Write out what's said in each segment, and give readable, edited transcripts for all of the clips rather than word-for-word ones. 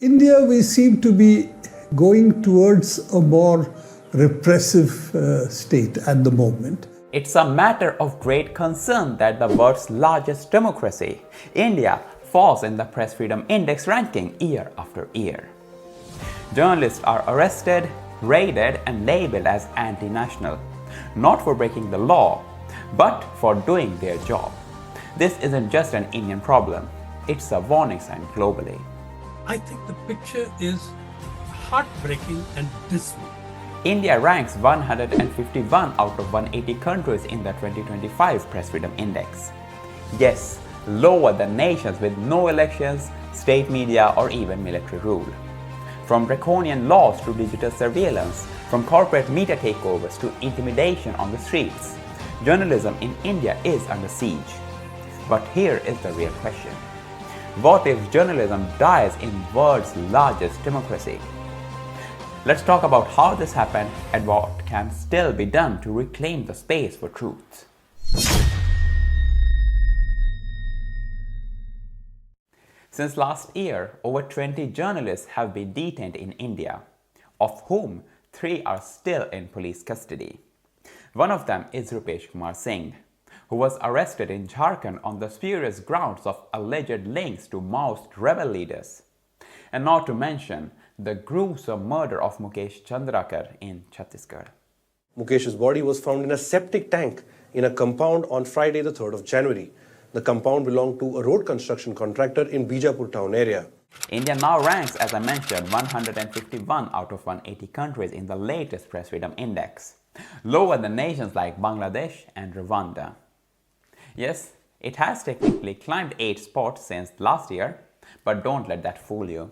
India, we seem to be going towards a more repressive state at the moment. It's a matter of great concern that the world's largest democracy, India, falls in the Press Freedom Index ranking year after year. Journalists are arrested, raided, and labeled as anti-national, not for breaking the law, but for doing their job. This isn't just an Indian problem, it's a warning sign globally. I think the picture is heartbreaking and dismal. India ranks 151 out of 180 countries in the 2025 Press Freedom Index. Yes, lower than nations with no elections, state media, or even military rule. From draconian laws to digital surveillance, from corporate media takeovers to intimidation on the streets, journalism in India is under siege. But here is the real question. What if journalism dies in the world's largest democracy? Let's talk about how this happened and what can still be done to reclaim the space for truth. Since last year, over 20 journalists have been detained in India, of whom 3 are still in police custody. One of them is Rupesh Kumar Singh, who was arrested in Jharkhand on the spurious grounds of alleged links to Maoist rebel leaders. And not to mention the gruesome murder of Mukesh Chandrakar in Chhattisgarh. Mukesh's body was found in a septic tank in a compound on Friday, the 3rd of January. The compound belonged to a road construction contractor in Bijapur town area. India now ranks, as I mentioned, 151 out of 180 countries in the latest Press Freedom Index, lower than nations like Bangladesh and Rwanda. Yes, it has technically climbed 8 spots since last year, but don't let that fool you.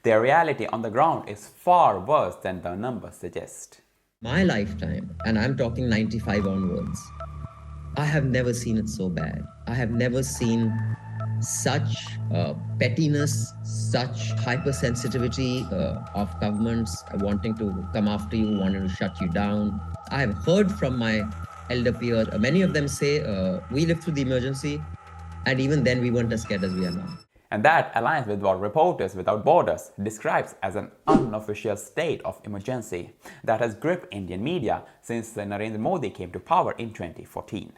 The reality on the ground is far worse than the numbers suggest. My lifetime, and I'm talking 95 onwards, I have never seen it so bad. I have never seen such pettiness, such hypersensitivity of governments wanting to come after you, wanting to shut you down. I have heard from my elder peers, many of them say, we lived through the emergency, and even then we weren't as scared as we are now. And that aligns with what Reporters Without Borders describes as an unofficial state of emergency that has gripped Indian media since Narendra Modi came to power in 2014.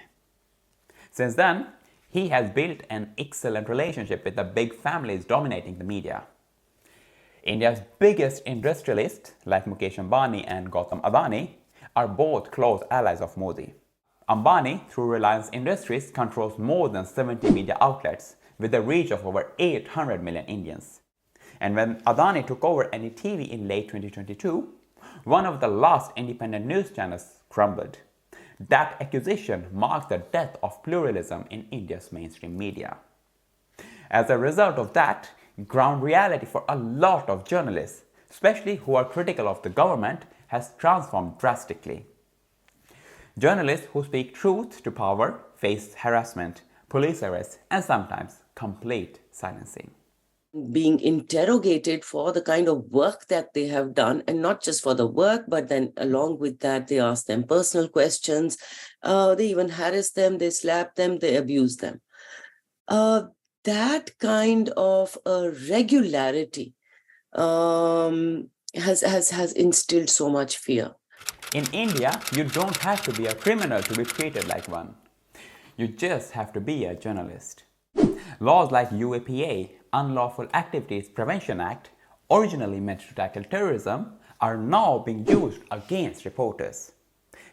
Since then, he has built an excellent relationship with the big families dominating the media. India's biggest industrialists, like Mukesh Ambani and Adani, are both close allies of Modi. Ambani, through Reliance Industries, controls more than 70 media outlets with a reach of over 800 million Indians. And when Adani took over NDTV in late 2022, one of the last independent news channels crumbled. That acquisition marked the death of pluralism in India's mainstream media. As a result of that, ground reality for a lot of journalists, especially who are critical of the government, has transformed drastically. Journalists who speak truth to power face harassment, police arrests, and sometimes complete silencing. Being interrogated for the kind of work that they have done, and not just for the work, but then along with that, they ask them personal questions. They even harass them, they slap them, they abuse them. That kind of regularity has instilled so much fear. In India, you don't have to be a criminal to be treated like one. You just have to be a journalist. Laws like UAPA, Unlawful Activities Prevention Act, originally meant to tackle terrorism, are now being used against reporters.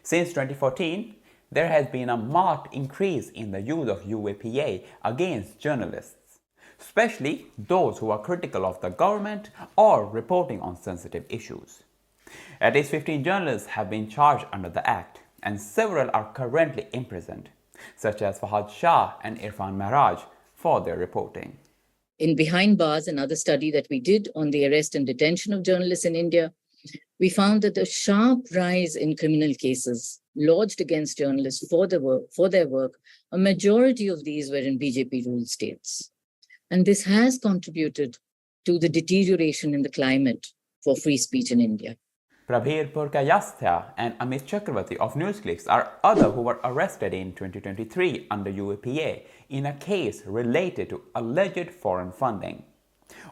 Since 2014, there has been a marked increase in the use of UAPA against journalists, especially those who are critical of the government or reporting on sensitive issues. At least 15 journalists have been charged under the Act, and several are currently imprisoned, such as Fahad Shah and Irfan Mehraj, for their reporting. In Behind Bars, another study that we did on the arrest and detention of journalists in India, we found that a sharp rise in criminal cases lodged against journalists for their work, a majority of these were in BJP-ruled states. And this has contributed to the deterioration in the climate for free speech in India. Prabir Purkayastha and Amit Chakravarti of NewsClicks are others who were arrested in 2023 under UAPA in a case related to alleged foreign funding.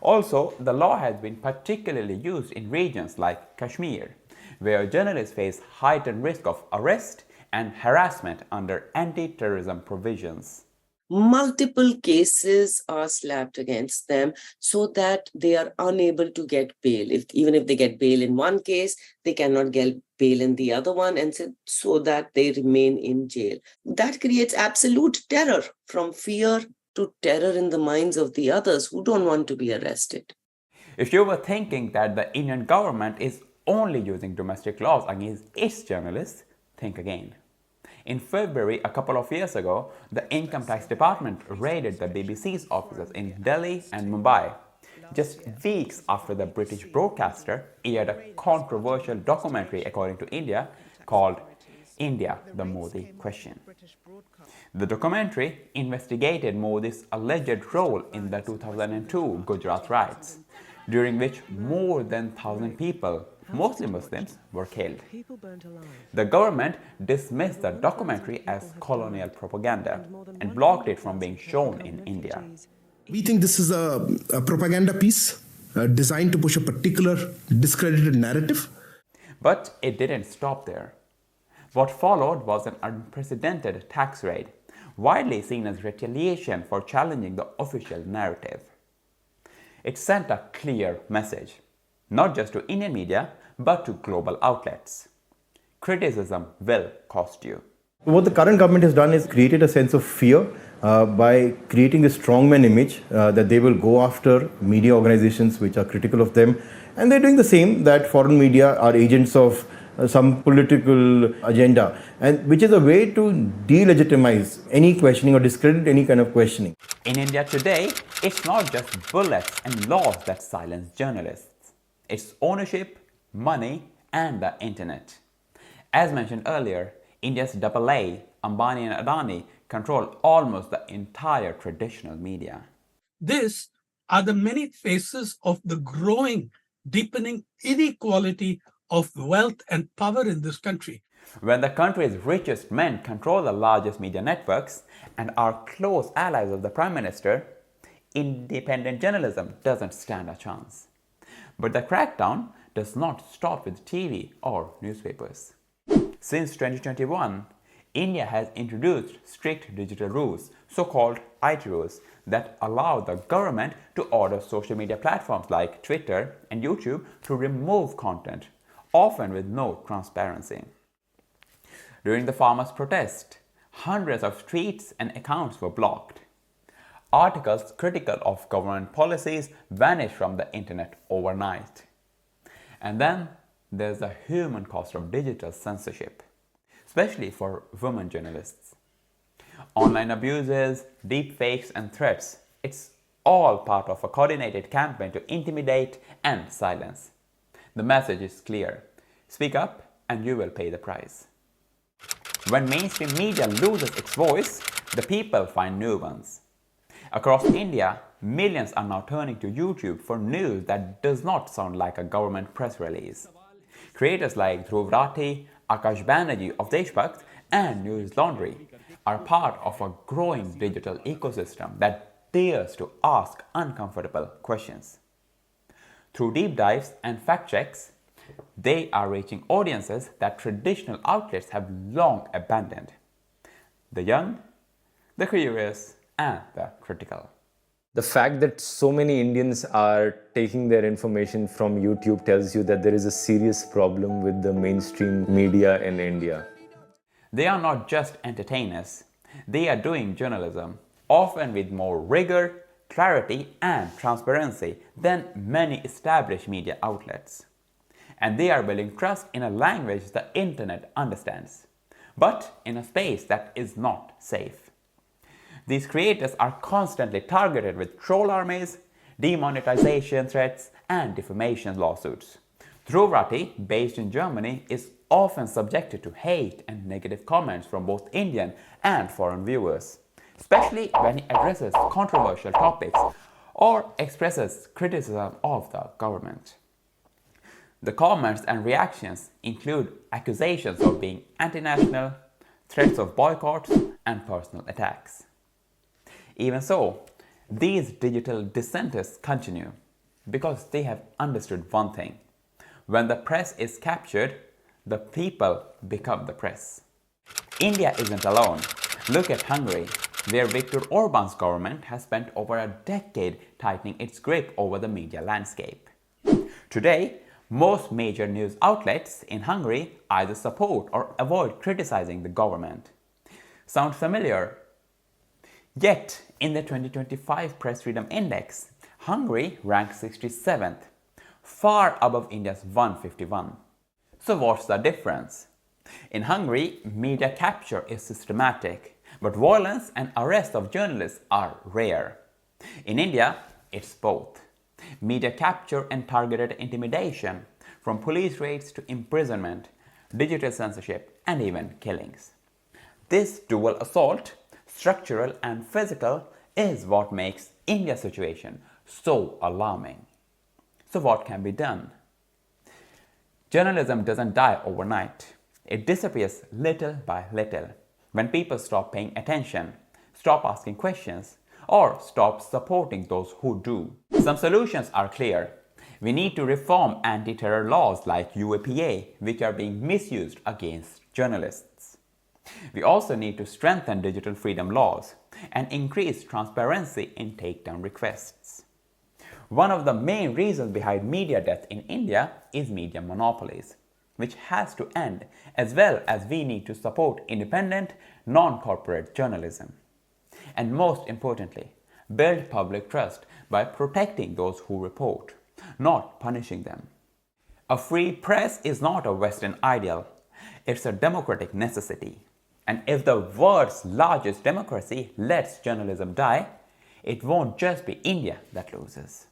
Also, the law has been particularly used in regions like Kashmir, where journalists face heightened risk of arrest and harassment under anti-terrorism provisions. Multiple cases are slapped against them so that they are unable to get bail. Even if they get bail in one case, they cannot get bail in the other one, and so that they remain in jail. That creates absolute terror, from fear to terror in the minds of the others who don't want to be arrested. If you were thinking that the Indian government is only using domestic laws against its journalists, think again. In February, a couple of years ago, the Income Tax Department raided the BBC's offices in Delhi and Mumbai, just weeks after the British broadcaster aired a controversial documentary, according to India, called India, the Modi Question. The documentary investigated Modi's alleged role in the 2002 Gujarat riots, during which more than 1,000 people, mostly Muslims, were killed. The government dismissed the documentary as colonial propaganda and blocked it from being shown in India. We think this is a propaganda piece designed to push a particular discredited narrative. But it didn't stop there. What followed was an unprecedented tax raid, widely seen as retaliation for challenging the official narrative. It sent a clear message, not just to Indian media, but to global outlets. Criticism will cost you. What the current government has done is created a sense of fear by creating a strongman image that they will go after media organizations which are critical of them. And they're doing the same, that foreign media are agents of some political agenda, and which is a way to delegitimize any questioning or discredit any kind of questioning. In India today, it's not just bullets and laws that silence journalists. It's ownership, money, and the internet. As mentioned earlier, India's AA, Ambani and Adani control almost the entire traditional media. These are the many faces of the growing, deepening inequality of wealth and power in this country. When the country's richest men control the largest media networks and are close allies of the Prime Minister, independent journalism doesn't stand a chance. But the crackdown does not stop with TV or newspapers. Since 2021, India has introduced strict digital rules, so-called IT rules, that allow the government to order social media platforms like Twitter and YouTube to remove content, often with no transparency. During the farmers' protest, hundreds of tweets and accounts were blocked. Articles critical of government policies vanished from the internet overnight. And then there's the human cost of digital censorship, especially for women journalists. Online abuses, deepfakes, and threats, it's all part of a coordinated campaign to intimidate and silence. The message is clear: speak up and you will pay the price. When mainstream media loses its voice, the people find new ones. Across India, millions are now turning to YouTube for news that does not sound like a government press release. Creators like Dhruv Rathi, Akash Banerjee of Deshbhakt, and News Laundry are part of a growing digital ecosystem that dares to ask uncomfortable questions. Through deep dives and fact checks, they are reaching audiences that traditional outlets have long abandoned: the young, the curious, and the critical. The fact that so many Indians are taking their information from YouTube tells you that there is a serious problem with the mainstream media in India. They are not just entertainers, they are doing journalism, often with more rigor, clarity, and transparency than many established media outlets. And they are building trust in a language the internet understands, but in a space that is not safe. These creators are constantly targeted with troll armies, demonetization threats, and defamation lawsuits. Dhruv Rathi, based in Germany, is often subjected to hate and negative comments from both Indian and foreign viewers, especially when he addresses controversial topics or expresses criticism of the government. The comments and reactions include accusations of being anti-national, threats of boycotts, and personal attacks. Even so, These digital dissenters continue because they have understood one thing. When the press is captured, the people become the press. India isn't alone. Look at Hungary, where Viktor Orban's government has spent over a decade tightening its grip over the media landscape. Today, most major news outlets in Hungary either support or avoid criticizing the government. Sound familiar? Yet, in the 2025 Press Freedom Index, Hungary ranked 67th, far above India's 151. So what's the difference? In Hungary, media capture is systematic, but violence and arrest of journalists are rare. In India, it's both. Media capture and targeted intimidation, from police raids to imprisonment, digital censorship, and even killings. This dual assault, structural and physical, is what makes India's situation so alarming. So what can be done? Journalism doesn't die overnight. It disappears little by little when people stop paying attention, stop asking questions, or stop supporting those who do. Some solutions are clear. We need to reform anti-terror laws like UAPA, which are being misused against journalists. We also need to strengthen digital freedom laws and increase transparency in takedown requests. One of the main reasons behind media death in India is media monopolies, which has to end, as well as we need to support independent, non-corporate journalism. And most importantly, build public trust by protecting those who report, not punishing them. A free press is not a Western ideal, it's a democratic necessity. And if the world's largest democracy lets journalism die, it won't just be India that loses.